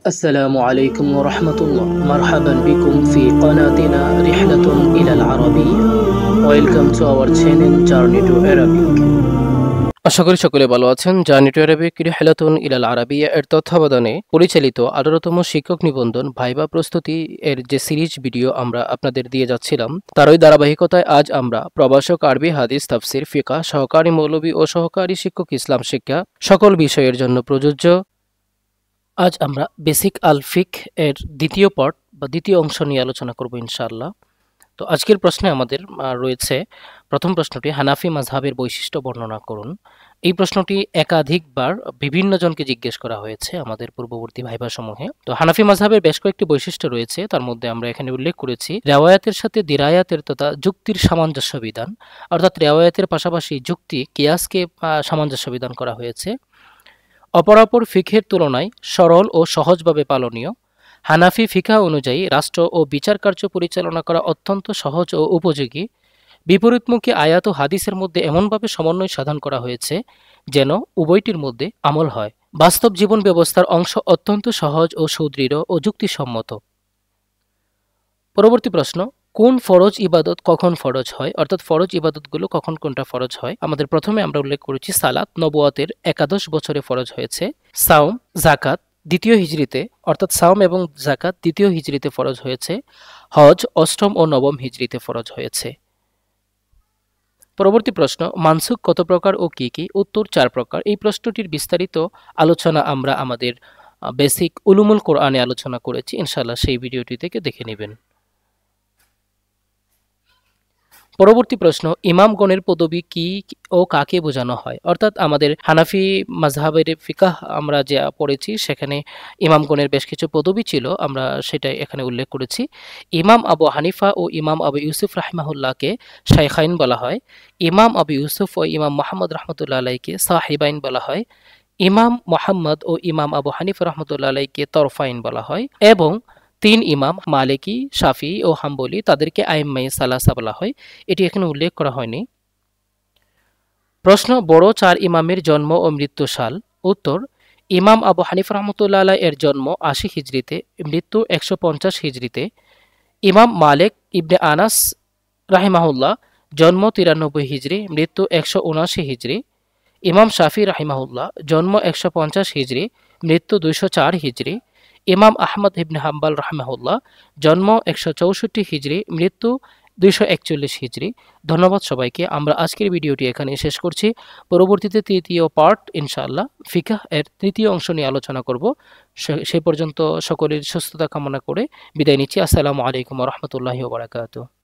السلام عليكم ورحمة الله. مرحبا بكم في قناتنا رحلة إلى العربية. Welcome to our channel Journey to Arabic. আশা করি সকলে ভালো আছেন। জার্নি টু অ্যারাবিক রিহলাতুন ইলাল আরাবিয়া এর তত্ত্বাবধানে পরিচালিত 18তম শিক্ষক নিবন্ধন ভাইবা প্রস্তুতি এর যে সিরিজ ভিডিও আমরা আপনাদের দিয়ে যাচ্ছিলাম, তারই ধারাবাহিকতায় আজ আমরা প্রভাষক আরবি, হাদিস, তাফসির, ফিকহ, সহকারী মৌলভী ও সহকারী শিক্ষক ইসলাম শিক্ষা সকল বিষয়ের জন্য প্রযোজ্য। আজ আমরা বেসিক আল ফিক এর দ্বিতীয় পার্ট বা দ্বিতীয় অংশ নিয়ে আলোচনা করব ইনশাআল্লাহ। তো আজকের প্রশ্নে আমাদের রয়েছে প্রথম প্রশ্নটি, হানাফি মাযহাবের বৈশিষ্ট্য বর্ণনা করুন। এই প্রশ্নটি একাধিকবার বিভিন্ন জনকে জিজ্ঞেস করা হয়েছে আমাদের পূর্ববর্তী ভাইভা সমূহে। তো হানাফি মাযহাবের বেশ কয়েকটি বৈশিষ্ট্য রয়েছে, তার মধ্যে আমরা এখানে উল্লেখ করেছি রেওয়ায়াতের সাথে দিরায়াতের তথা যুক্তির সামঞ্জস্য বিধান, অর্থাৎ রেওয়ায়াতের পাশাপাশি যুক্তি কিয়াসকে সামঞ্জস্য বিধান করা হয়েছে। অপরাপর ফিকহের তুলনায় সরল ও সহজভাবে পালনীয়। হানাফি ফিকহ অনুযায়ী রাষ্ট্র ও বিচার কার্য পরিচালনা করা অত্যন্ত সহজ ও উপযোগী। বিপরীতমুখী আয়াত ও হাদিসের মধ্যে এমনভাবে সমন্বয় সাধন করা হয়েছে যেন উভয়টির মধ্যে আমল হয়। বাস্তব জীবন ব্যবস্থার অংশ অত্যন্ত সহজ ও সুদৃঢ় ও যুক্তিসম্মত। পরবর্তী প্রশ্ন, কোন ফরজ ইবাদত কখন ফরজ হয়, অর্থাৎ ফরজ ইবাদতগুলো কখন কোনটা ফরজ হয়? আমাদের প্রথমে আমরা উল্লেখ করেছি সালাত নবুয়াতের একাদশ বছরে ফরজ হয়েছে। সাওম, জাকাত দ্বিতীয় হিজরিতে, অর্থাৎ সাওম এবং জাকাত দ্বিতীয় হিজরিতে ফরজ হয়েছে। হজ অষ্টম ও নবম হিজরিতে ফরজ হয়েছে। পরবর্তী প্রশ্ন, মানসুখ কত প্রকার ও কি কি? উত্তর 4 প্রকার। এই প্রশ্নটির বিস্তারিত আলোচনা আমরা আমাদের বেসিক উলুমুল কোরআনে আলোচনা করেছি, ইনশাআল্লাহ সেই ভিডিওটি থেকে দেখে নেবেন। পরবর্তী প্রশ্ন, ইমামগণের পদবি কি ও কাকে বোঝানো হয়? অর্থাৎ আমাদের হানাফি মাযহাবের ফিকাহ আমরা যা পড়েছি সেখানে ইমামগণের বেশ কিছু পদবি ছিল, আমরা সেটাই এখানে উল্লেখ করেছি। ইমাম আবু হানিফা ও ইমাম আবু ইউসুফ রাহিমাহুল্লাহকে শাইখাইন বলা হয়। ইমাম আবু ইউসুফ ও ইমাম মুহাম্মদ রাহমাতুল্লাহ আলাইহিকে সাহিবাইন বলা হয়। ইমাম মুহাম্মদ ও ইমাম আবু হানিফা রাহমাতুল্লাহ আলাইহিকে তরফাইন বলা হয়। এবং 3 ইমাম মালিকি, শাফি ও হাম্বলি তাদেরকে আইম্মায়ে সালাসা বলা হয়। এটি এখানে উল্লেখ করা হয়নি। প্রশ্ন, বড় 4 ইমামের জন্ম ও মৃত্যু সাল। উত্তর, ইমাম আবু হানিফা রাহমাতুল্লাহ আলাইহি এর জন্ম 80 হিজরিতে, মৃত্যু 150 হিজরিতে। ইমাম মালিক ইবনে আনাস রাহিমাহুল্লাহ জন্ম 93 হিজরি, মৃত্যু 179 হিজরি। ইমাম শাফি রাহিমাহুল্লাহ জন্ম 150 হিজরি, মৃত্যু 204 হিজরি। ইমাম আহমদ ইবনে হাম্বল রাহিমাহুল্লাহ জন্ম 164 হিজরি, মৃত্যু 241 হিজরি। ধন্যবাদ সবাইকে। আমরা আজকের ভিডিওটি এখানে শেষ করছি। পরবর্তীতে তৃতীয় পার্ট ইনশাআল্লাহ ফিকহ এর তৃতীয় অংশ নিয়ে আলোচনা করব। সেই পর্যন্ত সকলের সুস্থতা কামনা করে বিদায় নিচ্ছি। আসসালামু আলাইকুম ওয়া রাহমাতুল্লাহি ওয়া বারাকাতুহু।